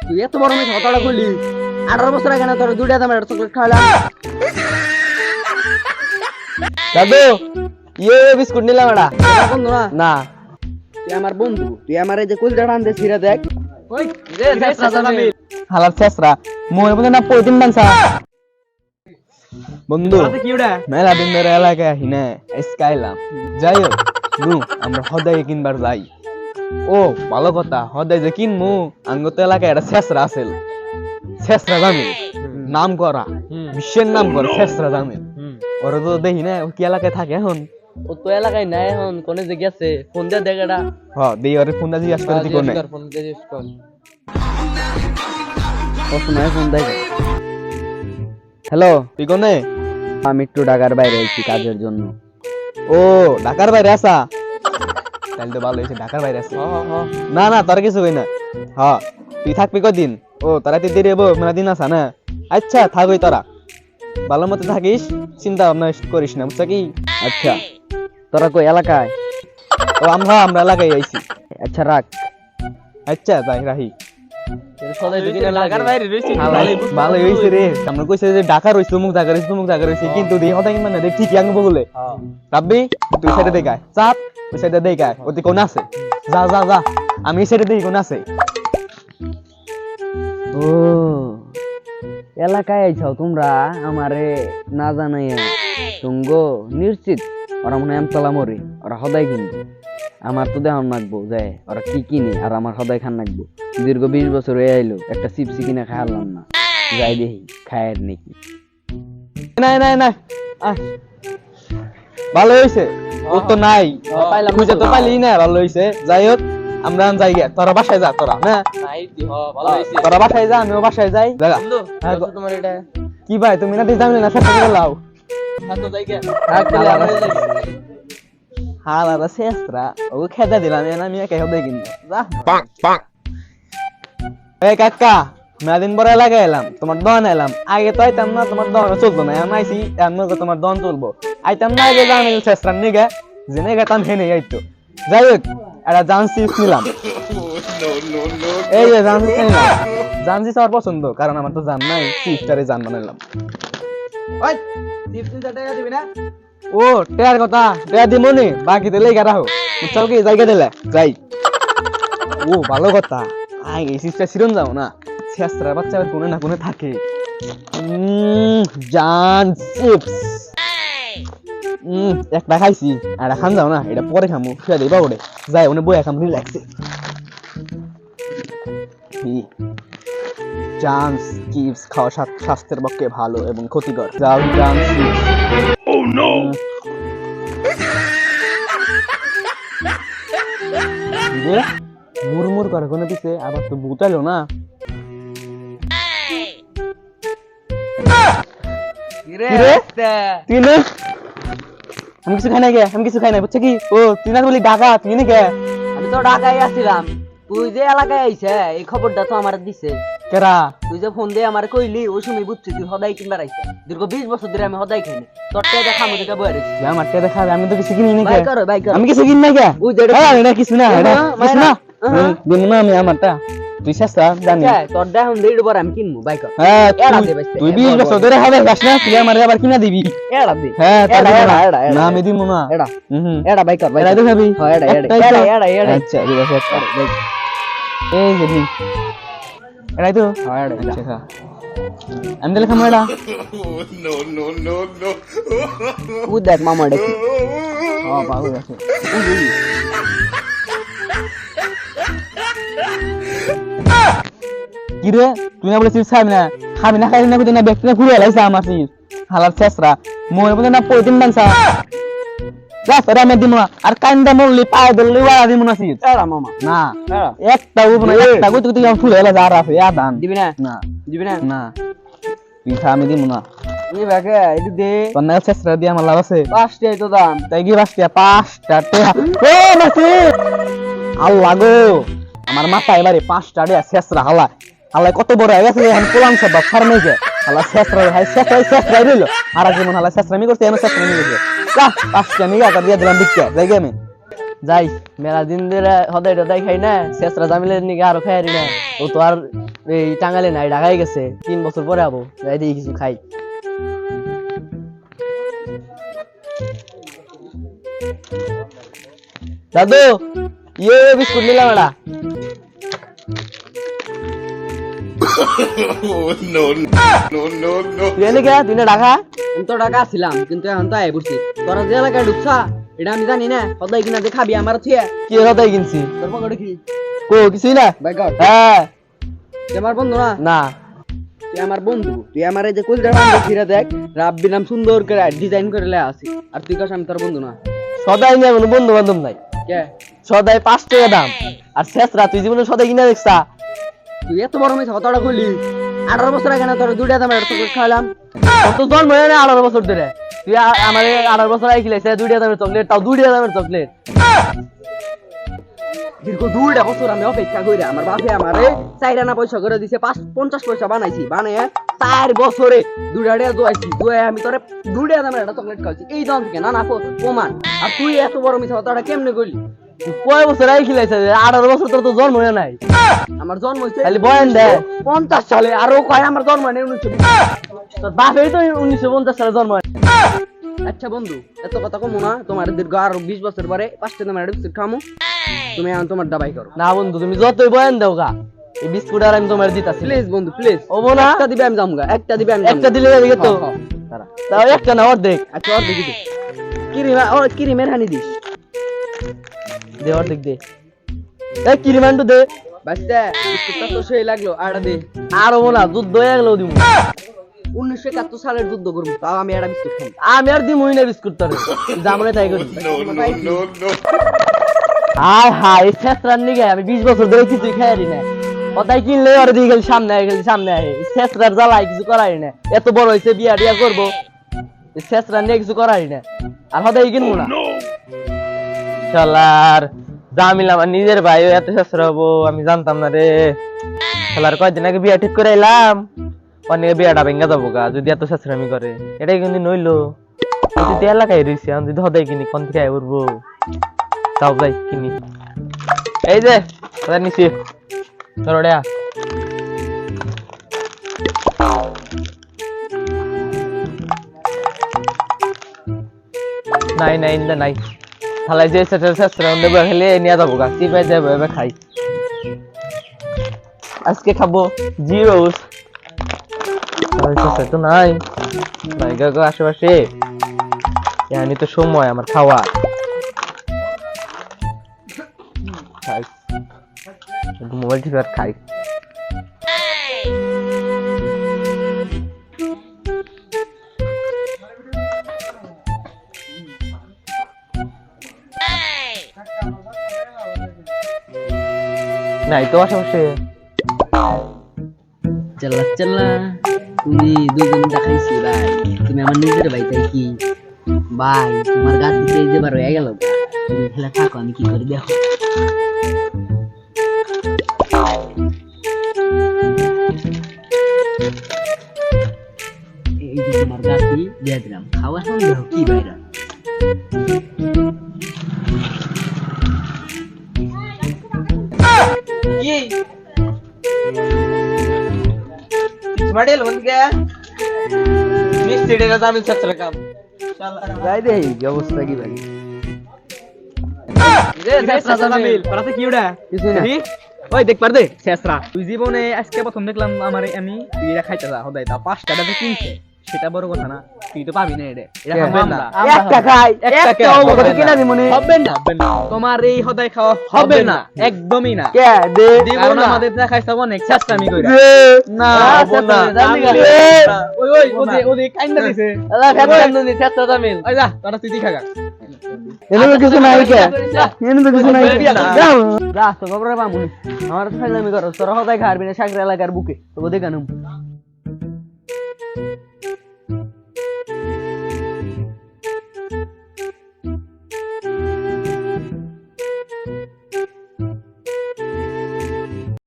তুই এত বড় মিথ্যা কথাটা বললি 18 বছর আগে না তোর দুইটা দামের একটা চকলেট খাওয়ালাম। দাদু ইয়ে বিস্কুট নিলাম এটা বন্ধু না না তুই আমার বন্ধু, তুই আমার এই যে কলটা টান দে ছিঁড়ে দেখ। ওই রে শেষরা জামিল হালার শেষরা মোর মধ্যে না প্রতিদিন বানসা বন্ধু কি ওটা? মেলা দিন ধরে এলাকায় আহি না স্কাইলাম যাই হোক নু আমরা হদাই কিনবার যাই। ও ভালো কথা হদাই যে কিনমু আঙ্গত এলাকায় একটা শেষরা আছে শেষরা জামিল নাম করা বিশ্বের নাম করা শেষরা জামিল ওরা তো দেখি না ও কি এলাকায় থাকে এখন। ও তো এলাকায় নাই এখন, কোনে যে গেছে ফোন দিয়ে দেখ এটা। হ্যাঁ দেই ওরে ফোন দিয়ে জিজ্ঞাসা করে কোনে ফোন দিয়ে জিজ্ঞেস কর। ও সময় ফোন দেখ। হ্যালো, তুই কোনে? আমি একটু ঢাকার বাইরে আইছি কাজের জন্য। ও ঢাকার বাইরে আসা তাহলে তো ভালো হয়েছে ঢাকার বাইরে আসা। না না তোর কিছু কই না। হ্যাঁ তুই থাকবি কদিন? ও তারা তুই দেরি হবো মেলা দিন আসা না। আচ্ছা থাকই তোরা ভালো মতো থাকিস চিন্তা ভাবনা করিস না বুঝছা কি। আচ্ছা তোরা কই এলাকায়? ও আমরা আমরা এলাকায় আইছি। আচ্ছা রাখ। আচ্ছা যাই রাহি ঢাকার বাইরে রইছি ভালো হয়েছে রে। আমরা কইছে যে ঢাকা রইছে মুখ ঢাকা রইছে মুখ ঢাকা রইছে কিন্তু দেই হঠাৎ মানে দেখ ঠিকই আঙ্গবো বলে রাব্বি তুই সাইডে দেখায় চাপ ওই সাইডে দেখায় ওতে কোন আছে যা যা যা আমি সাইডে দেখি কোন আছে। ও এলাকায় আইছাও তোমরা আমারে না জানাই তুঙ্গো নিশ্চিত ওরা মনে হয় আমতলা মরি ওরা সদাই কিনবো। আমার তো দেখান লাগবো যে ওরা কি কিনে আর আমার সদাই খান লাগবো। দীর্ঘ 20 বছর হয়ে আইলো একটা চিপসি কিনে খাইলাম না, যাই দেখি খায়ের নাকি। নাই নাই নাই ভালো হয়েছে ও তো নাই পাইলাম খুঁজে তো পাইলি না ভালো হয়েছে। যাই হোক আমরা যাই গে তোরা বাসায় যা তোরা না তোরা বাসায় যা আমিও বাসায় যাই। তোমার এটা কি ভাই তুমি না জানলে না সাথে করে লাও হালারা শেষরা ও খেদা দিলাম আমি একা হদে কিনবো যা এই কাকা মেলাদিন পরে এলাকায় এলাম তোমার দন এলাম আগে তো আইতাম না তোমার দন চলতো না আমি আইসি তোমার দন চলবো আইতাম না আগে জানি শেষরা নিগে জেনে গেতাম হেনে আইতো। যাই হোক একটা জানসি নিলাম এই যে জানসি নিলাম জানসি সবার পছন্দ কারণ আমার তো জান নাই সিস্টারে জান বানাইলাম। ওই চিপস নিতে টাকা দিবি না? ও টেয়ার কথা টেয়ার দি মনে বাকি দিলেই গা রাখো বুঝছো কি জায়গা দিলে যাই। ও ভালো কথা আই এই সিস্টার সিরন যাও না শেষরা বাচ্চা কোনে না কোনে থাকে। জান চিপস একটা খাইছি আর খান যাও না এটা পরে খামু খেয়ে দেবা ওরে যাই ওনে বইয়া খাম রিল্যাক্সে। চান্স চিপস খাওয়া স্বাস্থ্যের পক্ষে ভালো এবং ক্ষতিকর। যাও চান্স চিপস। ও নো মুরমুর করে কোন দিছে আবার তো বুতাইলো না। আমি কিছু খাই না গে আমি কিছু খাই না বুঝছে কি। ও তুই না বলি ঢাকা তুই না গে? আমি তো ঢাকায় আসছিলাম, তুই যে এলাকায় আইছে এই খবরটা তো আমার দিছে কেরা? তুই যে ফোন দিয়ে আমার কইলি ওই সময় বুঝছি তুই সদাই কিনবার আইছে। দীর্ঘ 20 বছর ধরে আমি সদাই খাইনি, তোর টাকা খামু দেখা বই রেছি। আমার টাকা দেখাবে আমি তো কিছু কিনি না গে। বাই কর আমি কিছু কিনি না গে। ওই যে এটা কিছু না এটা কিছু না দিন না আমি আমারটা তুই শেষরা জানি তোর দেখুন দেড় পর আমি কিনবো বাই কর। হ্যাঁ এড়া দে বাইছে তুই 20 বছর ধরে হবে গাছ না তুই আমারে আবার কিনা দিবি। এড়া দে হ্যাঁ এড়া না আমি দিব না এড়া এড়া বাই কর এড়া দেখাবি। হ্যাঁ এড়া আচ্ছা ঠিক আছে এই যে নি এড়াই তো হ্যাঁ এড়া আচ্ছা আমি তাহলে খামো এড়া। ও দেখ মামা দেখি হ্যাঁ পাগল আছে কি রে তুই না বলে চিপস খাবি না খাই না কোথায় না ব্যক্তি না ঘুরে এলাইছে আমার চিপস হালার শেষরা মোর মধ্যে না প্রতিদিন বানসা যা তোরা আমি দিব না আর কান্দা মরলি পায়ে ধরলি ওয়া দিব না চিপস এড়া মামা না এড়া একটা উব না একটা কই তুই ফুলে এলা যা রাফে আদান দিবি না না দিবি না না তুই খা আমি দিব না। এই বাকে একটু দে তোর না শেষরা দিয়ে আমার লাভ আছে 5টাই তো দাম তাই কি বাসটা 5টা টাকা ও নাসি আল্লাহ গো আমার মাথা এবারে 5টা টাকা শেষরা হালা হালা কত বড় হয়ে গেছে এখন কোলাম সব ফার্মে গে হালা শেষরা হাই শেষরা রইলো আর জীবন হালা শেষরা আমি করতে আমি শেষরা নিয়ে গেছে যা 5টা নিয়ে আটা দিয়ে দিলাম বিক্কা যাই গে আমি যাই মেলা দিন ধরে হদাই টদাই খাই না শেষরা জামিলের নিকে আরো খাই না ও তো আর এই টাঙ্গালে নাই, ঢাকায় গেছে, 3 বছর পরে আবো, যাই দেখি কিছু খাই। দাদু ইয়ে বিস্কুট নিলাম এটা। তুই এনে কে? তুই না ঢাকা? আমি তো ঢাকা ছিলাম, কিন্তু এখন তো আয় পড়ছি। তোরা যে এলাকায় ঢুকছা এটা আমি জানি না, সদাই কিনা যে খাবি আমার থিয়া। কি হতাই কিনছি? তোর পকেটে কি? কো কিছুই না। ব্যাগর হ্যাঁ তুই আমার বন্ধু না? না তুই আমার বন্ধু, তুই আমার এই যে কলজার বান্ধব ফিরে দেখ, রাব্বি নাম সুন্দর করে ডিজাইন করে লে আসি, আর তুই কাছ আমি তোর বন্ধু না। সদাই নিয়ে কোনো বন্ধু বান্ধব নাই। কে? সদাই 5 টাকা দাম, আর শেষরা তুই জীবনে সদাই কিনা দেখছা? তুই এত বড় মিথ্যা কথাটা কইলি? 18 বছর আগে না তোর 2টা দামের একটা চকলেট খাওয়ালাম? তোর তো জন্ম হয় না 18 বছর ধরে, তুই আমার 18 বছর আগে খিলাইছে 2 টাকা দামের চকলেট, তাও 2 টাকা দামের চকলেট। দীর্ঘ 2টা বছর আমি অপেক্ষা কইরা আমার বাপে আমারে 4 আনা পয়সা করে দিছে, 50 পয়সা বানাইছি, বানায় 4 বছরে 2টা টাকা দোয়াইছি, দোয়াই আমি তোরে 2টা দামের একটা চকলেট খাওয়াইছি এই দাম থেকে, না না প্রমাণ। আর তুই এত বড় মিথ্যা কথাটা কেমনে কইলি? তুই কয় বছর আগে খিলাইছে? 18 বছর তোর তো জন্ম হয় নাই। আমার জন্ম হইছে খালি বয়ান দে। 50 সালে, আর ও কয় আমার জন্ম নেই 1920। তোর বাপেই তো 1950 সালে জন্ম হয়। আচ্ছা বন্ধু, এত কথা কমো না, তোমার দীর্ঘ আরো 20 বছর পরে 5টা দামের একটা বিস্কুট খামু, তুমি এখন তোমার দাবাই করো। না বন্ধু, তুমি যতই বয়ান দাও গা, এই বিস্কুট আর আমি তোমার দিতাছি। প্লিজ বন্ধু প্লিজ, ওবো না? একটা দিবে আমি জামগা, একটা দিবে আমি একটা দিলে যাবে তো। তারা তাও একটা না অর্ধেক। আচ্ছা অর্ধেক দে, কিরিমের হানি দিস। দে অর্ধেক দে। এই কিরিমান্ডু দে। বাচ্চা বিস্কুটটা তো সেই লাগলো, আড়া দে। আর হবো না, দুধ দই গেলেও দিব। 1971 সালের যুদ্ধ করবো, তাও আমি একটা বিস্কুট খাই। আমি আর দিমই না বিস্কুট তোরে, জামনে তাই করি। হায় হায়, শেষরার নিগে আমি 20 বছর ধরে কিছুই খাইরি না। কোথায় কিনলে ওর দিয়ে গেল সামনে আয়, গেল সামনে আয়। শেষরার জ্বালাই কিছু করাই না, এত বড় হয়েছে বিয়া টিয়া করবো, শেষরার নিয়ে কিছু করাই না, আর হদাই কিনবো না। শালার জামিল আমার নিজের ভাই, এত শেষরা হবো আমি জানতাম না রে। শালার কয়দিন আগে বিয়া ঠিক করে এলাম, অনেক বিয়াটা ভেঙ্গা যাবো গা যদি এত শেষরামি করে। এটাই কিন্তু নইলো, যদি এলাকায় রয়েছে আমি যদি হদাই কিনি কোন থেকে উঠবো। তাও যাই কিনি। এই যে নিছি ধরো ডেয়া। নাই নাই নাই, থালাই যে শেষরা দেবো খেলে নিয়ে যাবো গা, চিপাই যাবো এবার খাই। আজকে খাবো জিরোস, তো নাই নাই গা আশেপাশে, এখানে তো সময় আমার খাওয়া। খাই মোবাইল টিপে আর খাই। নাই তো আশেপাশে। চাল্লা চাল্লা, তুমি দুজন দেখাইছি ভাই, তুমি আমার নিজের ভাই, তাই কি ভাই? তোমার গাছ দিতে এই যে বার হয়ে গেল, তুমি খেলা থাকো, আমি কি করি দেখো। এই যে তোমার গাছই দিয়ে দিলাম, খাওয়ার সময় দেখো কি ভাইরা। मॉडल बन गया मिस्त्री का दाम सत्र काम যাই দে এই অবস্থা কি ভাই? রে শেষরা দামিল পারাতে কি ওটা কিছুই না। ওই দেখ পার দে শেষরা, তুই জীবনে আজকে প্রথম দেখলাম আমারে আমি বিড়া খাইতে যা হদাই তা 5 টাকাতে কিনছে, সেটা বড় কথা না, তুই তো পাবি না এটা। এটা আমরা একটা খাই, একটা ওকে কিনা দি মনে হবে না, হবে না, তোমার এই হদাই খাওয়া হবে না, একদমই না। কে দে জীবন আমাদের না খাইছ অনেক চেষ্টামি কইরা না হবে না। ওই ওই ওদে কাইন্দা দিছে আল্লাহ ফেতরান নি চেষ্টা দামিল। ওই যা তোরা তুই খাগা। এনে তো কিছু নাই কে, এনে তো কিছু নাই। যা তো খবরে পামুনি, আমার তো ফাইলামি করছ, তোরা হদাই খারবি না সাগর এলাকার বুকে, তো দেখানুম।